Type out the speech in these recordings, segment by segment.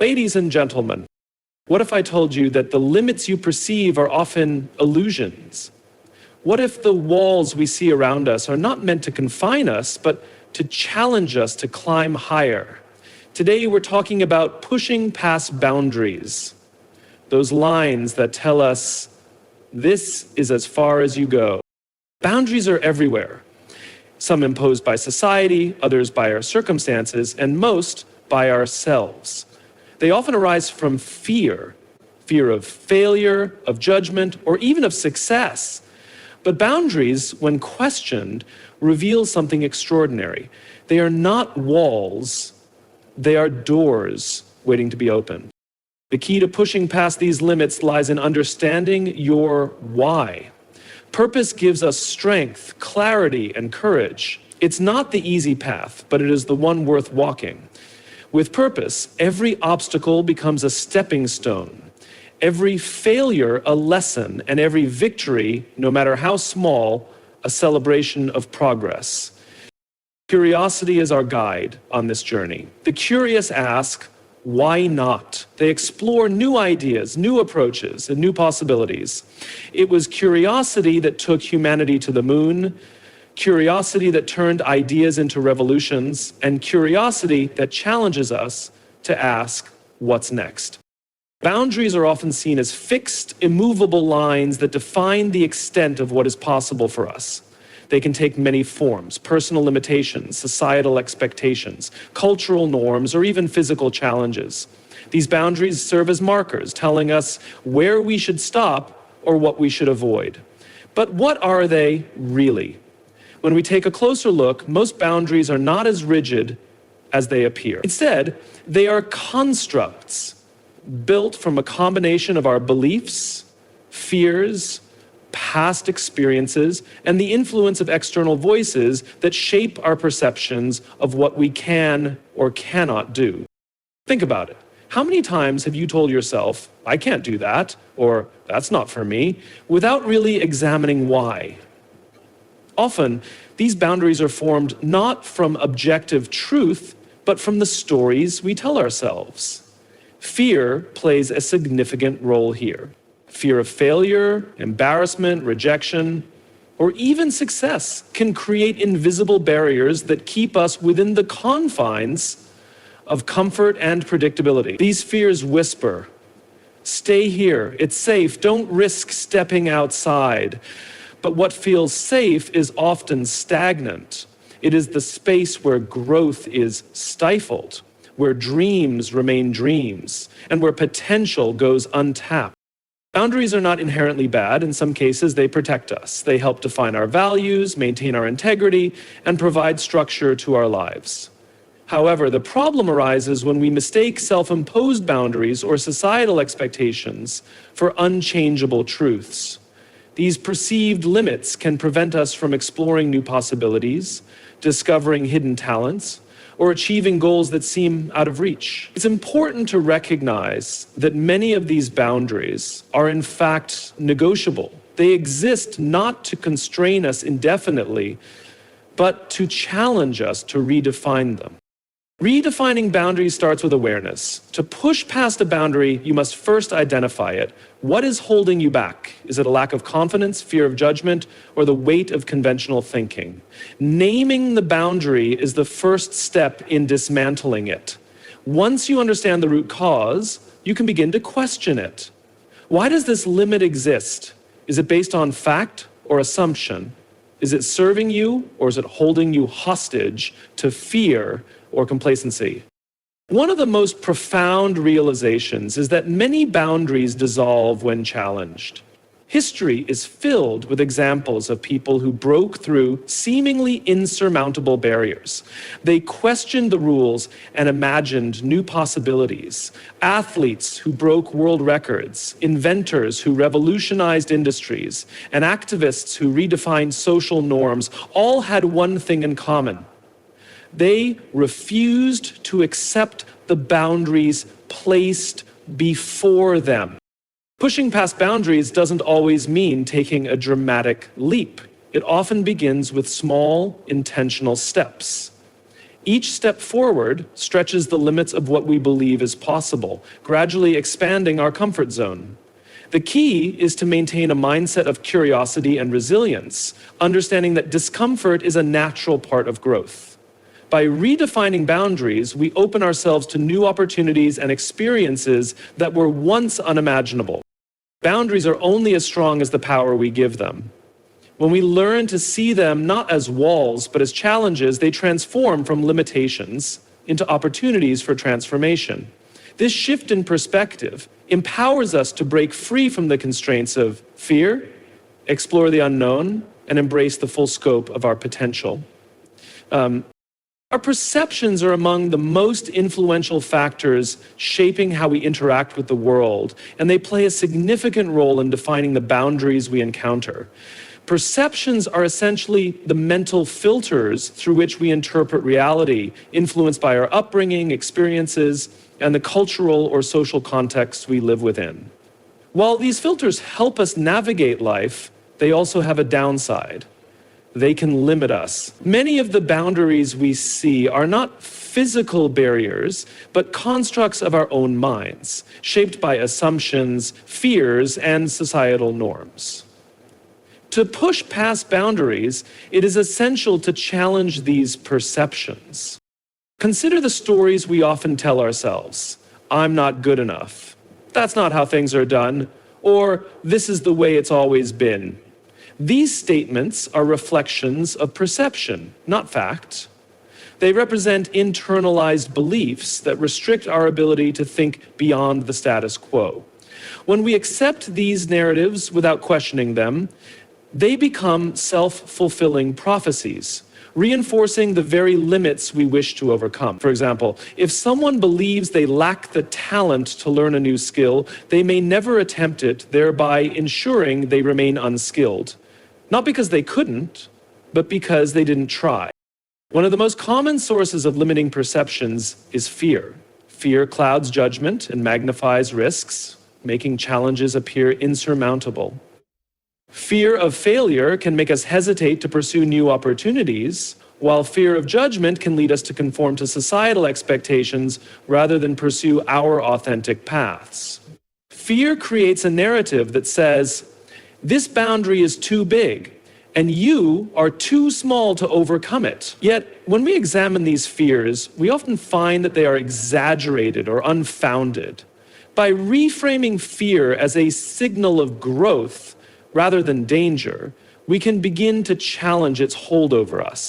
Ladies and gentlemen, what if I told you that the limits you perceive are often illusions? What if the walls we see around us are not meant to confine us, but to challenge us to climb higher? Today we're talking about pushing past boundaries, those lines that tell us this is as far as you go. Boundaries are everywhere, some imposed by society, others by our circumstances, and most by ourselves. They often arise from fear of failure, of judgment, or even of success. But boundaries, when questioned, reveal something extraordinary. They are not walls, they are doors waiting to be opened. The key to pushing past these limits lies in understanding your why. Purpose gives us strength, clarity, and courage. It's not the easy path, but it is the one worth walking. With purpose, every obstacle becomes a stepping stone, every failure a lesson, and every victory, no matter how small, a celebration of progress. Curiosity is our guide on this journey. The curious ask, why not? They explore new ideas, new approaches, and new possibilities. It was curiosity that took humanity to the moon, curiosity that turned ideas into revolutions, and curiosity that challenges us to ask, what's next? Boundaries are often seen as fixed, immovable lines that define the extent of what is possible for us. They can take many forms: personal limitations, societal expectations, cultural norms, or even physical challenges. These boundaries serve as markers, telling us where we should stop or what we should avoid. But what are they really? When we take a closer look, most boundaries are not as rigid as they appear. Instead, they are constructs built from a combination of our beliefs, fears, past experiences, and the influence of external voices that shape our perceptions of what we can or cannot do. Think about it. How many times have you told yourself, I can't do that, or that's not for me, without really examining why? Often, these boundaries are formed not from objective truth, but from the stories we tell ourselves. Fear plays a significant role here. Fear of failure, embarrassment, rejection, or even success can create invisible barriers that keep us within the confines of comfort and predictability. These fears whisper, stay here, it's safe, don't risk stepping outside. But what feels safe is often stagnant. It is the space where growth is stifled, where dreams remain dreams, and where potential goes untapped. Boundaries are not inherently bad. In some cases, they protect us. They help define our values, maintain our integrity, and provide structure to our lives. However, the problem arises when we mistake self-imposed boundaries or societal expectations for unchangeable truths. These perceived limits can prevent us from exploring new possibilities, discovering hidden talents, or achieving goals that seem out of reach. It's important to recognize that many of these boundaries are in fact negotiable. They exist not to constrain us indefinitely, but to challenge us to redefine them. Redefining boundaries starts with awareness. To push past a boundary, you must first identify it. What is holding you back? Is it a lack of confidence, fear of judgment, or the weight of conventional thinking? Naming the boundary is the first step in dismantling it. Once you understand the root cause, you can begin to question it. Why does this limit exist? Is it based on fact or assumption? Is it serving you, or is it holding you hostage to fear or complacency? One of the most profound realizations is that many boundaries dissolve when challenged. History is filled with examples of people who broke through seemingly insurmountable barriers. They questioned the rules and imagined new possibilities. Athletes who broke world records, inventors who revolutionized industries, and activists who redefined social norms all had one thing in common. They refused to accept the boundaries placed before them. Pushing past boundaries doesn't always mean taking a dramatic leap. It often begins with small, intentional steps. Each step forward stretches the limits of what we believe is possible, gradually expanding our comfort zone. The key is to maintain a mindset of curiosity and resilience, understanding that discomfort is a natural part of growth. By redefining boundaries, we open ourselves to new opportunities and experiences that were once unimaginable. Boundaries are only as strong as the power we give them. When we learn to see them not as walls, but as challenges, they transform from limitations into opportunities for transformation. This shift in perspective empowers us to break free from the constraints of fear, explore the unknown, and embrace the full scope of our potential. Our perceptions are among the most influential factors shaping how we interact with the world, and they play a significant role in defining the boundaries we encounter. Perceptions are essentially the mental filters through which we interpret reality, influenced by our upbringing, experiences, and the cultural or social context we live within. While these filters help us navigate life, they also have a downside. They can limit us. Many of the boundaries we see are not physical barriers, but constructs of our own minds, shaped by assumptions, fears, and societal norms. To push past boundaries, it is essential to challenge these perceptions. Consider the stories we often tell ourselves. I'm not good enough. That's not how things are done. Or this is the way it's always been. These statements are reflections of perception, not fact. They represent internalized beliefs that restrict our ability to think beyond the status quo. When we accept these narratives without questioning them, they become self-fulfilling prophecies, reinforcing the very limits we wish to overcome. For example, if someone believes they lack the talent to learn a new skill, they may never attempt it, thereby ensuring they remain unskilled. Not because they couldn't, but because they didn't try. One of the most common sources of limiting perceptions is fear. Fear clouds judgment and magnifies risks, making challenges appear insurmountable. Fear of failure can make us hesitate to pursue new opportunities, while fear of judgment can lead us to conform to societal expectations rather than pursue our authentic paths. Fear creates a narrative that says, this boundary is too big, and you are too small to overcome it. Yet, when we examine these fears, we often find that they are exaggerated or unfounded. By reframing fear as a signal of growth rather than danger, we can begin to challenge its hold over us.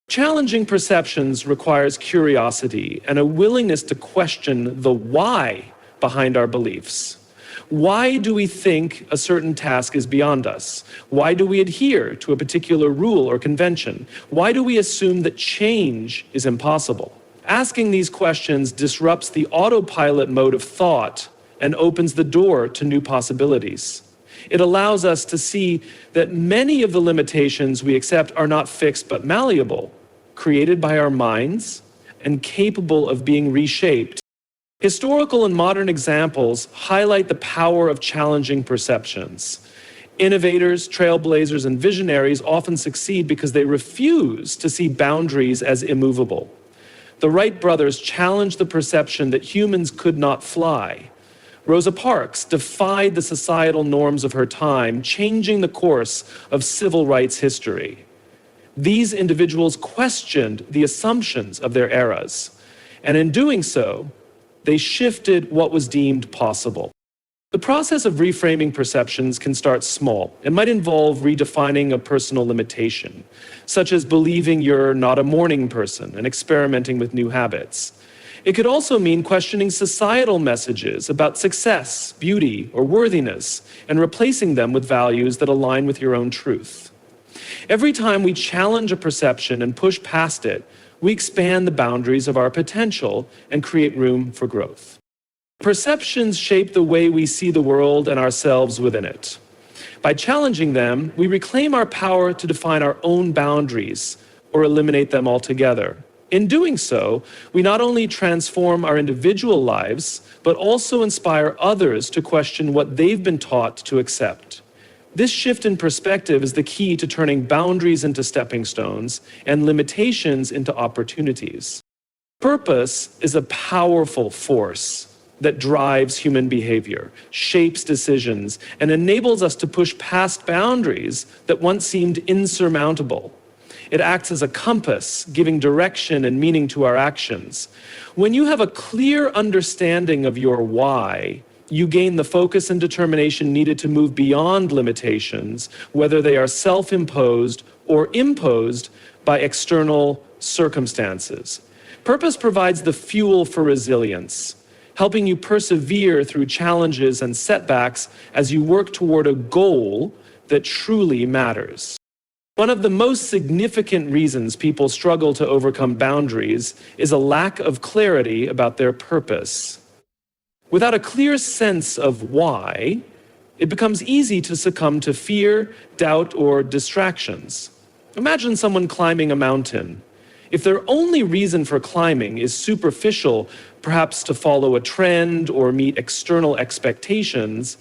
Challenging perceptions requires curiosity and a willingness to question the why behind our beliefs. Why do we think a certain task is beyond us? Why do we adhere to a particular rule or convention? Why do we assume that change is impossible? Asking these questions disrupts the autopilot mode of thought and opens the door to new possibilities. It allows us to see that many of the limitations we accept are not fixed but malleable, created by our minds and capable of being reshaped. Historical and modern examples highlight the power of challenging perceptions. Innovators, trailblazers, and visionaries often succeed because they refuse to see boundaries as immovable. The Wright brothers challenged the perception that humans could not fly. Rosa Parks defied the societal norms of her time, changing the course of civil rights history. These individuals questioned the assumptions of their eras, and in doing so, they shifted what was deemed possible. The process of reframing perceptions can start small. It might involve redefining a personal limitation, such as believing you're not a morning person and experimenting with new habits. It could also mean questioning societal messages about success, beauty, or worthiness, and replacing them with values that align with your own truth. Every time we challenge a perception and push past it, we expand the boundaries of our potential and create room for growth. Perceptions shape the way we see the world and ourselves within it. By challenging them, we reclaim our power to define our own boundaries or eliminate them altogether. In doing so, we not only transform our individual lives, but also inspire others to question what they've been taught to accept. This shift in perspective is the key to turning boundaries into stepping stones and limitations into opportunities. Purpose is a powerful force that drives human behavior, shapes decisions, and enables us to push past boundaries that once seemed insurmountable. It acts as a compass, giving direction and meaning to our actions. When you have a clear understanding of your why, you gain the focus and determination needed to move beyond limitations, whether they are self-imposed or imposed by external circumstances. Purpose provides the fuel for resilience, helping you persevere through challenges and setbacks as you work toward a goal that truly matters. One of the most significant reasons people struggle to overcome boundaries is a lack of clarity about their purpose. Without a clear sense of why, it becomes easy to succumb to fear, doubt, or distractions. Imagine someone climbing a mountain. If their only reason for climbing is superficial, perhaps to follow a trend or meet external expectations,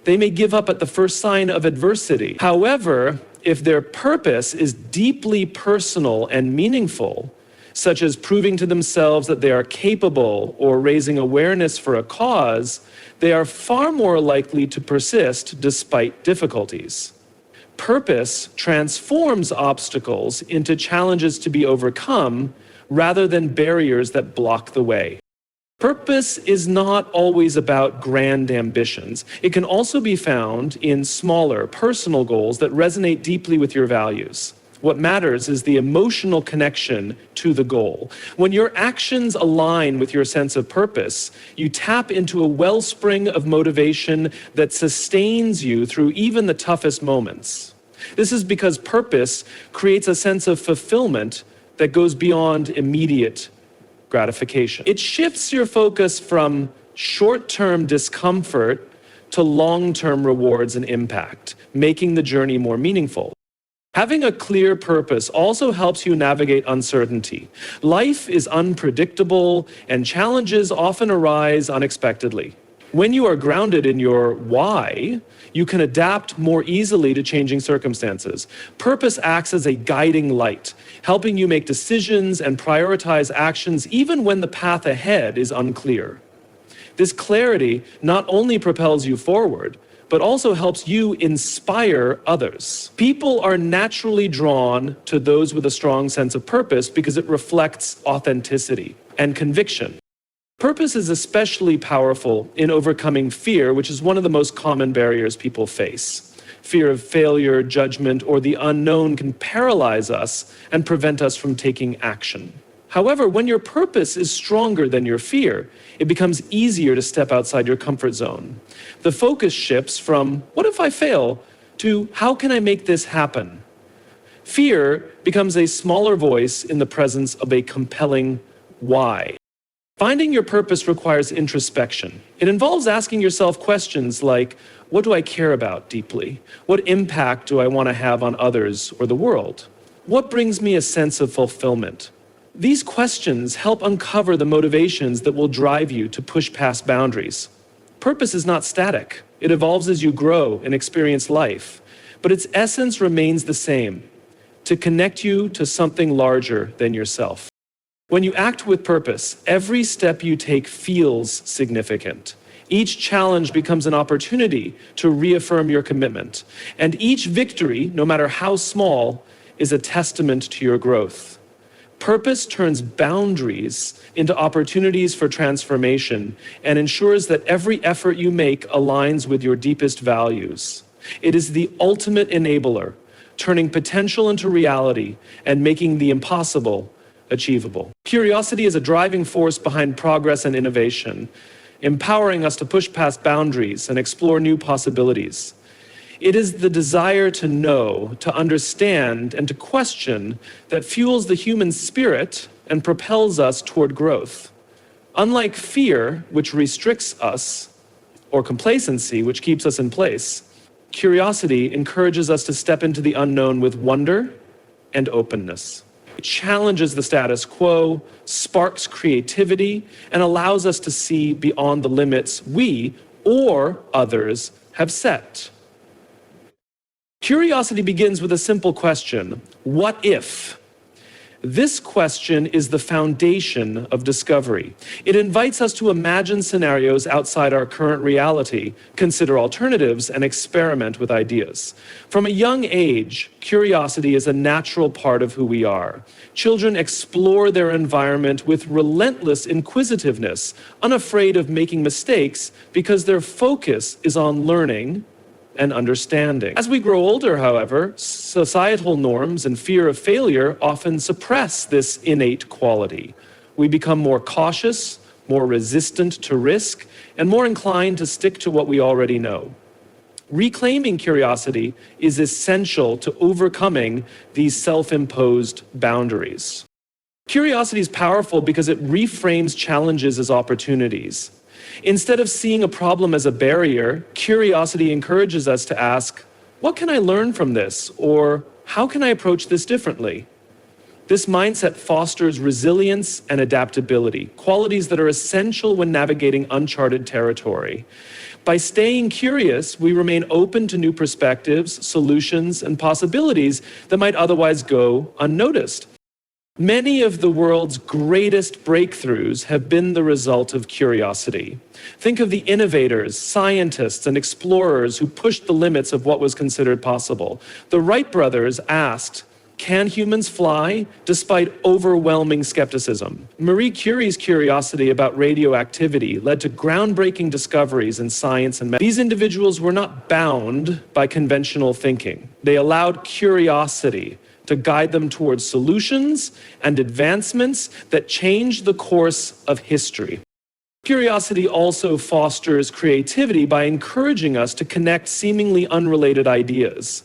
they may give up at the first sign of adversity. However, if their purpose is deeply personal and meaningful, such as proving to themselves that they are capable or raising awareness for a cause, they are far more likely to persist despite difficulties. Purpose transforms obstacles into challenges to be overcome rather than barriers that block the way. Purpose is not always about grand ambitions. It can also be found in smaller, personal goals that resonate deeply with your values. What matters is the emotional connection to the goal. When your actions align with your sense of purpose, you tap into a wellspring of motivation that sustains you through even the toughest moments. This is because purpose creates a sense of fulfillment that goes beyond immediate gratification. It shifts your focus from short-term discomfort to long-term rewards and impact, making the journey more meaningful. Having a clear purpose also helps you navigate uncertainty. Life is unpredictable, and challenges often arise unexpectedly. When you are grounded in your why, you can adapt more easily to changing circumstances. Purpose acts as a guiding light, helping you make decisions and prioritize actions even when the path ahead is unclear. This clarity not only propels you forward, but also helps you inspire others. People are naturally drawn to those with a strong sense of purpose because it reflects authenticity and conviction. Purpose is especially powerful in overcoming fear, which is one of the most common barriers people face. Fear of failure, judgment, or the unknown can paralyze us and prevent us from taking action. However, when your purpose is stronger than your fear, it becomes easier to step outside your comfort zone. The focus shifts from, what if I fail, to how can I make this happen? Fear becomes a smaller voice in the presence of a compelling why. Finding your purpose requires introspection. It involves asking yourself questions like, what do I care about deeply? What impact do I want to have on others or the world? What brings me a sense of fulfillment? These questions help uncover the motivations that will drive you to push past boundaries. Purpose is not static. It evolves as you grow and experience life, but its essence remains the same: to connect you to something larger than yourself. When you act with purpose, every step you take feels significant. Each challenge becomes an opportunity to reaffirm your commitment, and each victory, no matter how small, is a testament to your growth. Purpose turns boundaries into opportunities for transformation and ensures that every effort you make aligns with your deepest values. It is the ultimate enabler, turning potential into reality and making the impossible achievable. Curiosity is a driving force behind progress and innovation, empowering us to push past boundaries and explore new possibilities. It is the desire to know, to understand, and to question that fuels the human spirit and propels us toward growth. Unlike fear, which restricts us, or complacency, which keeps us in place, curiosity encourages us to step into the unknown with wonder and openness. It challenges the status quo, sparks creativity, and allows us to see beyond the limits we or others have set. Curiosity begins with a simple question: what if? This question is the foundation of discovery. It invites us to imagine scenarios outside our current reality, consider alternatives, and experiment with ideas. From a young age, curiosity is a natural part of who we are. Children explore their environment with relentless inquisitiveness, unafraid of making mistakes because their focus is on learning and understanding. As we grow older, however, societal norms and fear of failure often suppress this innate quality. We become more cautious, more resistant to risk, and more inclined to stick to what we already know. Reclaiming curiosity is essential to overcoming these self-imposed boundaries. Curiosity is powerful because it reframes challenges as opportunities. Instead of seeing a problem as a barrier, curiosity encourages us to ask, what can I learn from this? Or how can I approach this differently? This mindset fosters resilience and adaptability, qualities that are essential when navigating uncharted territory. By staying curious, we remain open to new perspectives, solutions, and possibilities that might otherwise go unnoticed. Many of the world's greatest breakthroughs have been the result of curiosity. Think of the innovators, scientists, and explorers who pushed the limits of what was considered possible. The Wright brothers asked, "Can humans fly?" despite overwhelming skepticism. Marie Curie's curiosity about radioactivity led to groundbreaking discoveries in science and medicine. These individuals were not bound by conventional thinking. They allowed curiosity to guide them towards solutions and advancements that change the course of history. Curiosity also fosters creativity by encouraging us to connect seemingly unrelated ideas.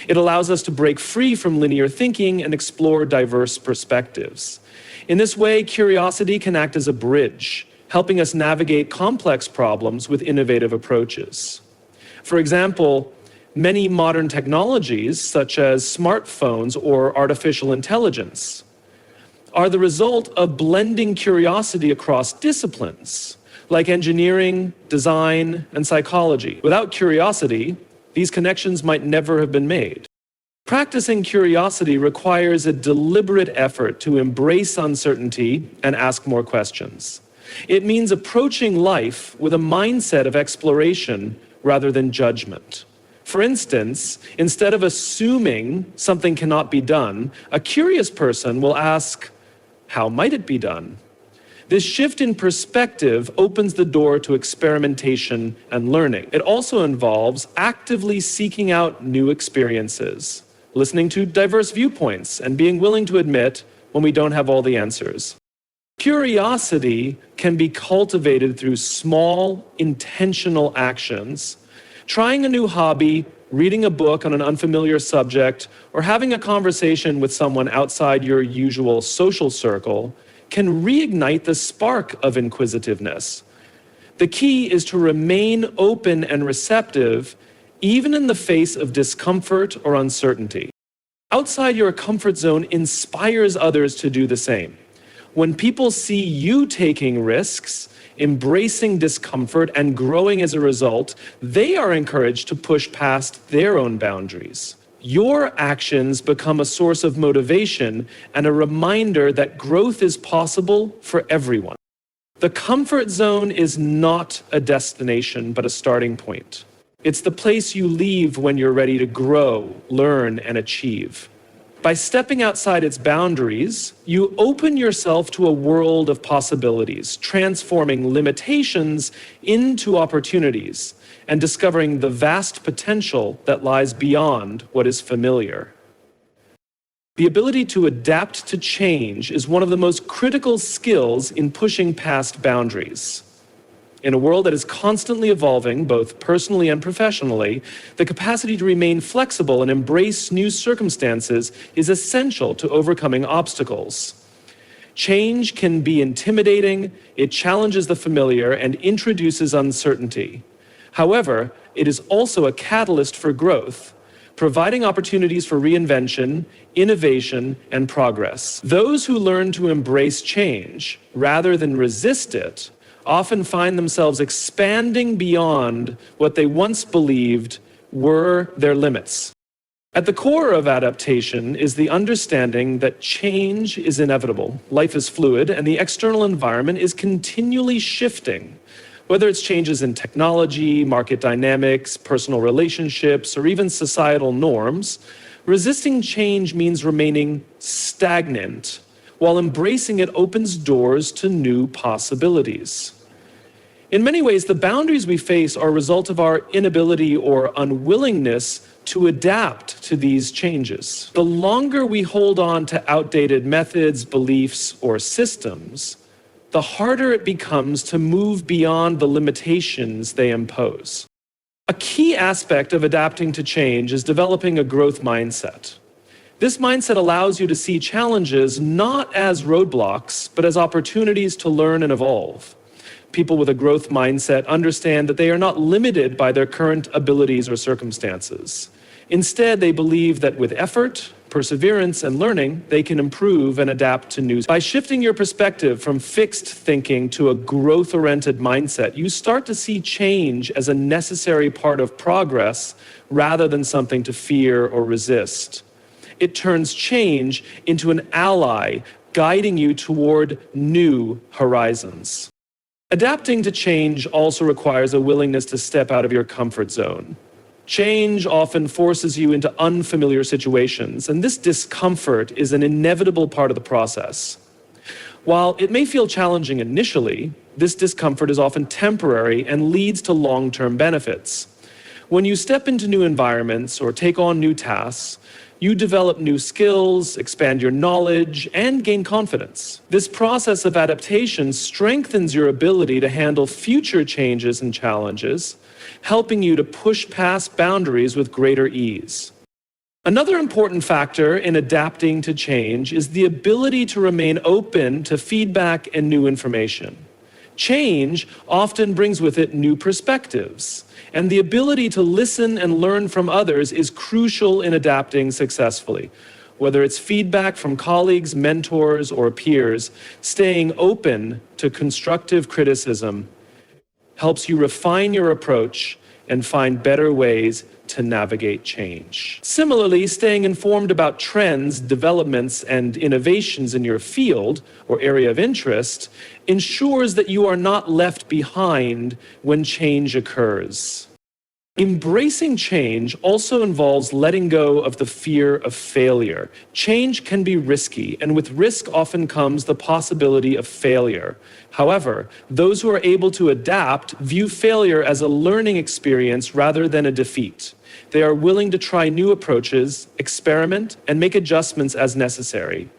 It allows us to break free from linear thinking and explore diverse perspectives. In this way, curiosity can act as a bridge, helping us navigate complex problems with innovative approaches. For example, many modern technologies, such as smartphones or artificial intelligence, are the result of blending curiosity across disciplines, like engineering, design, and psychology. Without curiosity, these connections might never have been made. Practicing curiosity requires a deliberate effort to embrace uncertainty and ask more questions. It means approaching life with a mindset of exploration rather than judgment. For instance, instead of assuming something cannot be done, a curious person will ask, how might it be done? This shift in perspective opens the door to experimentation and learning. It also involves actively seeking out new experiences, listening to diverse viewpoints, and being willing to admit when we don't have all the answers. Curiosity can be cultivated through small, intentional actions. Trying a new hobby, reading a book on an unfamiliar subject, or having a conversation with someone outside your usual social circle can reignite the spark of inquisitiveness. The key is to remain open and receptive, even in the face of discomfort or uncertainty. Outside your comfort zone inspires others to do the same. When people see you taking risks, embracing discomfort, and growing as a result, they are encouraged to push past their own boundaries. Your actions become a source of motivation and a reminder that growth is possible for everyone. The comfort zone is not a destination, but a starting point. It's the place you leave when you're ready to grow, learn, and achieve. By stepping outside its boundaries, you open yourself to a world of possibilities, transforming limitations into opportunities and discovering the vast potential that lies beyond what is familiar. The ability to adapt to change is one of the most critical skills in pushing past boundaries. In a world that is constantly evolving, both personally and professionally, the capacity to remain flexible and embrace new circumstances is essential to overcoming obstacles. Change can be intimidating, it challenges the familiar, and introduces uncertainty. However, it is also a catalyst for growth, providing opportunities for reinvention, innovation, and progress. Those who learn to embrace change rather than resist it often find themselves expanding beyond what they once believed were their limits. At the core of adaptation is the understanding that change is inevitable, life is fluid, and the external environment is continually shifting. Whether it's changes in technology, market dynamics, personal relationships, or even societal norms, resisting change means remaining stagnant, while embracing it opens doors to new possibilities. In many ways, the boundaries we face are a result of our inability or unwillingness to adapt to these changes. The longer we hold on to outdated methods, beliefs, or systems, the harder it becomes to move beyond the limitations they impose. A key aspect of adapting to change is developing a growth mindset. This mindset allows you to see challenges not as roadblocks, but as opportunities to learn and evolve. People with a growth mindset understand that they are not limited by their current abilities or circumstances. Instead, they believe that with effort, perseverance, and learning, they can improve and adapt to new. By shifting your perspective from fixed thinking to a growth-oriented mindset, you start to see change as a necessary part of progress rather than something to fear or resist. It turns change into an ally, guiding you toward new horizons. Adapting to change also requires a willingness to step out of your comfort zone. Change often forces you into unfamiliar situations, and this discomfort is an inevitable part of the process. While it may feel challenging initially, this discomfort is often temporary and leads to long-term benefits. When you step into new environments or take on new tasks, you develop new skills, expand your knowledge, and gain confidence. This process of adaptation strengthens your ability to handle future changes and challenges, helping you to push past boundaries with greater ease. Another important factor in adapting to change is the ability to remain open to feedback and new information. Change often brings with it new perspectives, and the ability to listen and learn from others is crucial in adapting successfully. Whether it's feedback from colleagues, mentors, or peers, staying open to constructive criticism helps you refine your approach and find better ways to navigate change. Similarly, staying informed about trends, developments, and innovations in your field or area of interest ensures that you are not left behind when change occurs. Embracing change also involves letting go of the fear of failure. Change can be risky, and with risk often comes the possibility of failure. However, those who are able to adapt view failure as a learning experience rather than a defeat. They are willing to try new approaches, experiment, and make adjustments as necessary.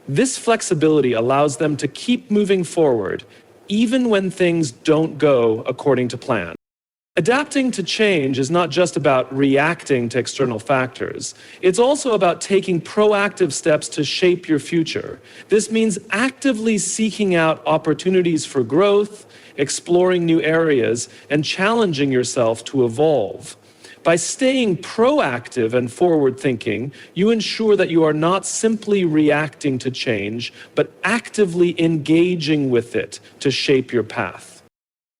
This flexibility allows them to keep moving forward, even when things don't go according to plan. Adapting to change is not just about reacting to external factors. It's also about taking proactive steps to shape your future. This means actively seeking out opportunities for growth, exploring new areas, and challenging yourself to evolve. By staying proactive and forward-thinking, you ensure that you are not simply reacting to change, but actively engaging with it to shape your path.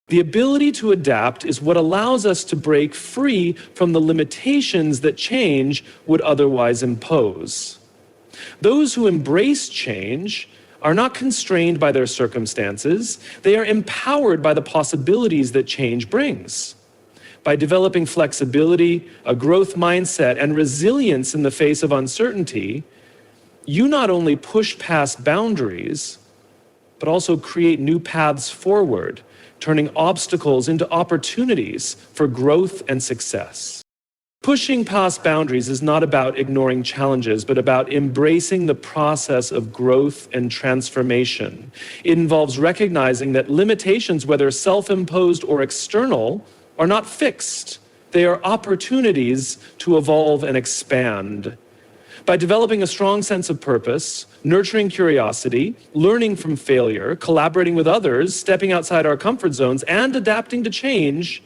The ability to adapt is what allows us to break free from the limitations that change would otherwise impose. Those who embrace change are not constrained by their circumstances. They are empowered by the possibilities that change brings. By developing flexibility, a growth mindset, and resilience in the face of uncertainty, you not only push past boundaries, but also create new paths forward, turning obstacles into opportunities for growth and success. Pushing past boundaries is not about ignoring challenges, but about embracing the process of growth and transformation. It involves recognizing that limitations, whether self-imposed or external, are not fixed. They are opportunities to evolve and expand. By developing a strong sense of purpose, nurturing curiosity, learning from failure, collaborating with others, stepping outside our comfort zones, and adapting to change,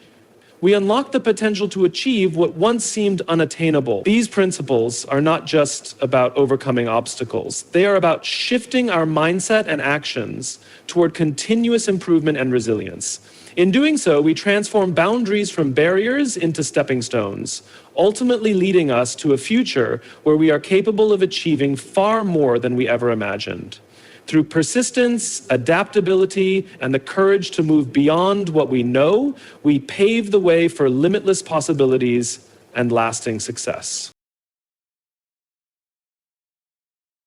we unlock the potential to achieve what once seemed unattainable. These principles are not just about overcoming obstacles. They are about shifting our mindset and actions toward continuous improvement and resilience. In doing so, we transform boundaries from barriers into stepping stones, ultimately leading us to a future where we are capable of achieving far more than we ever imagined. Through persistence, adaptability, and the courage to move beyond what we know, we pave the way for limitless possibilities and lasting success.